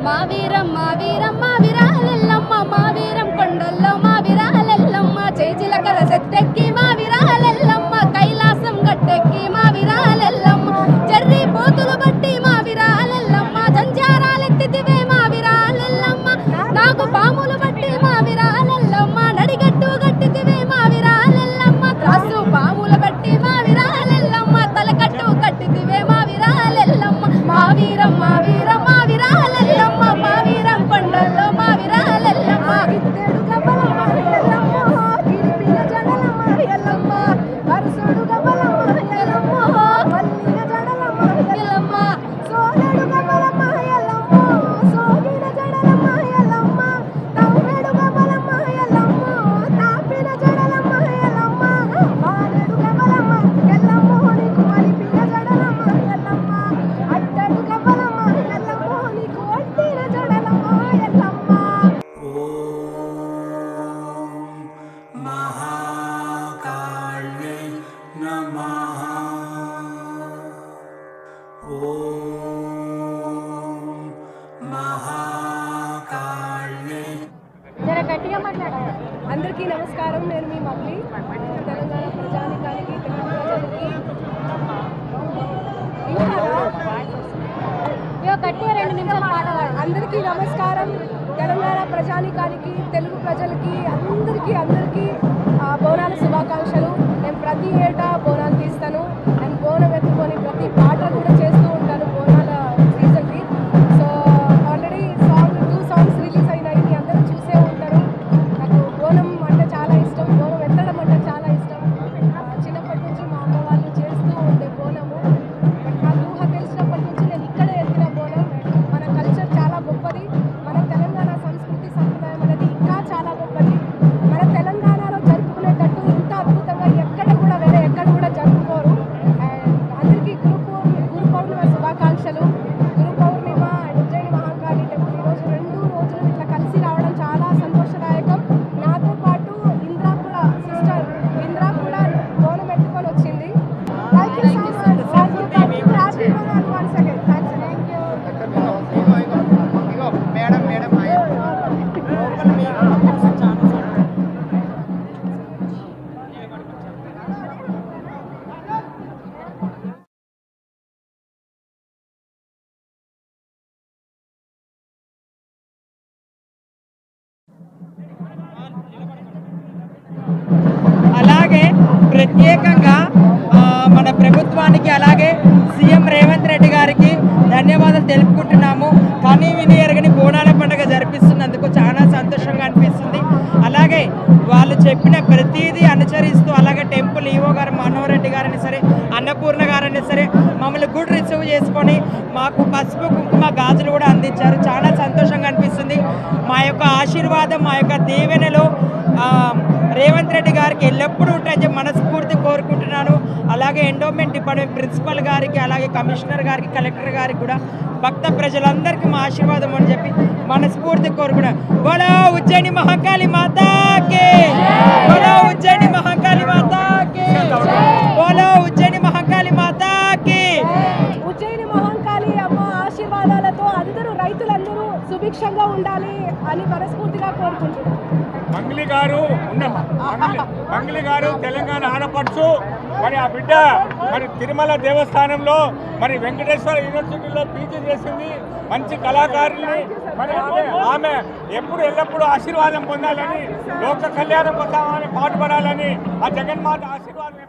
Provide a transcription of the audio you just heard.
మా వీరం మా వీరం మా విరాలెల్లమ్మ మా వీరం కొండల్లో మా విరాలెల్లమ్మ చేజిలకల సెట్టెక్కి మా విరాలెల్లమ్మ కైలాసం గట్టెక్కి మా విరాలెల్లమ్మ చెర్రి పోతులు బట్టి మా విరాలెల్లమ్మ జంజారాలెత్తితివే మా విరాలెల్లమ్మ నాకు పాములు బట్టి మా విరాలెల్లమ్మ నడిగట్టు గట్టితివే మా విరాలెల్లమ్మ త్రాసు పాములు బట్టి మా విరాలెల్లమ్మ తలకట్టు కట్టితివే మా విరాలెల్లమ్మ మా వీరం మా వీరం మా విరాలెల్లమ్మ మా వీరం కొండల్లో మా విరాలెల్లమ్మ గిద్దెడు గబలమ్మ ఎల్లమ్మ గిరిపిల్ల జడలమ్మ ఎల్లమ్మ వరసుడు గబలమ్మ ఎల్లమ్మ వల్లిన జడలమ్మ ఎల్లమ్మ సోదడు గబలమ్మ ఎల్లమ్మ సోగిన జడలమ్మ ఎల్లమ్మ తవ్వెడు గబలమ్మ ఎల్లమ్మ తాపిన జడలమ్మ ఎల్లమ్మ వాడెడు గబలమ్మ ఎల్లమ్మ నీకు మలిపిన జడలమ్మ ఎల్లమ్మ అట్టడు గబలమ్మ ఎల్లమ్మ నీకు అట్టిన జడలమ్మ ఎల్లమ్మ महाकाल्ये नमः। ओम महाकाल्ये। జర గట్టిగా మాట్లాడాలి. అందరికీ నమస్కారం. నేను మీ మమ్మీ తెలంగాణ ప్రజానికానికి తెలుగు ప్రజలకి గట్టిగా 2 నిమిషాలు మాట్లాడాలి. అందరికీ నమస్కారం. తెలంగాణ ప్రజానికానికి తెలుగు ప్రజలకి అందరికీ బోనాల శుభాకాంక్షలు. నేను ప్రతి ఏటా బోనాలు తీస్తాను. నేను బోనం ఎత్తుకొని ప్రతి పాట కూడా చేస్తూ ఉంటాను బోనాల సీజన్కి. సో ఆల్రెడీ 2 సాంగ్స్ రిలీజ్ అయినాయి. మీ అందరూ చూసే ఉంటారు. నాకు బోనం అంటే చాలా ఇష్టం. బోనం ఎత్తడం అంటే చాలా ఇష్టం. చిన్నప్పటి నుంచి మా అమ్మ వాళ్ళు చేస్తూ ఉండే బోనము. బట్ నాకు ఊహ తెలిసినప్పటి నుంచి నేను ఇక్కడే ఎత్తిన బోనం. మన కల్చర్ చాలా గొప్పది. మన తెలంగాణ సంస్కృతి సంప్రదాయం అనేది ఇంకా చాలా గొప్పది. మన తెలంగాణలో జరుపుకునేటట్టు ఇంత అద్భుతంగా ఎక్కడ కూడా జరుపుకోరు. అందరికీ గురు పౌర్ణిమ శుభాకాంక్షలు. గురు పౌర్ణిమ ఉజ్జయిని మహంకాళి టెంపుల్ ఈరోజు 2 రోజులు ఇట్లా కలిసి రావడం చాలా సంతోషదాయకం. నాతో పాటు ఇంద్రా కూడా సిస్టర్ ఇంద్రా కూడా బోనం ఎత్తుకొని వచ్చింది. అలాగే ప్రత్యేకంగా మన ప్రభుత్వానికి అలాగే సీఎం రేవంత్ రెడ్డి గారికి ధన్యవాదాలు తెలుపుకుంటున్నాము. కానీ విని ఎరగని బోనాల పండుగ జరిపిస్తున్నందుకు చాలా సంతోషంగా అనిపిస్తుంది. అలాగే వాళ్ళు చెప్పిన ప్రతిదీ అనుసరిస్తూ అలాగే టెంపుల్ ఈవో గారు మనోహర్ రెడ్డి గారైనా సరే అన్నపూర్ణ గారైనా సరే మమ్మల్ని గుడ్ రిసీవ్ చేసుకొని మాకు పసుపు కుంకుమ గాజులు కూడా అందించారు. చాలా సంతోషంగా అనిపిస్తుంది. మా యొక్క ఆశీర్వాదం మా యొక్క దీవెనలో రేవంత్ రెడ్డి గారికి ఎల్లప్పుడూ ఉంటాయని మనస్ఫూర్తి కోరుకుంటున్నాను. అలాగే ఎండోమెంట్ డిపార్ట్మెంట్ ప్రిన్సిపల్ గారికి అలాగే కమిషనర్ గారికి కలెక్టర్ గారికి కూడా భక్త ప్రజలందరికీ మా ఆశీర్వాదం అని చెప్పి మనస్ఫూర్తి కోరుకున్నాను. బోలో ఉజ్జయిని మహాకాళి మాతాకి, బోలో ఉజ్జయిని మహాకాళి మాతాకి, బోలో ఉజ్జయిని మహాకాళి మాతాకి. ఉజ్జయిని మహంకాళి అమ్మ ఆశీర్వాదాలతో అందరూ రైతులందరూ సుభిక్షంగా ఉండాలి అని మనస్ఫూర్తిగా కోరుకుంటున్నాను. మంగళి గారు మంగళి గారు తెలంగాణ ఆడపడుచు. మరి ఆ బిడ్డ మరి తిరుమల దేవస్థానంలో మరి వెంకటేశ్వర యూనివర్సిటీలో పీజీ చేసింది. మంచి కళాకారుల్ని మరి ఆమె ఎల్లప్పుడూ ఆశీర్వాదం పొందాలని లోక కళ్యాణం కోసమని పాటుపడాలని ఆ జగన్మాత ఆశీర్వాదం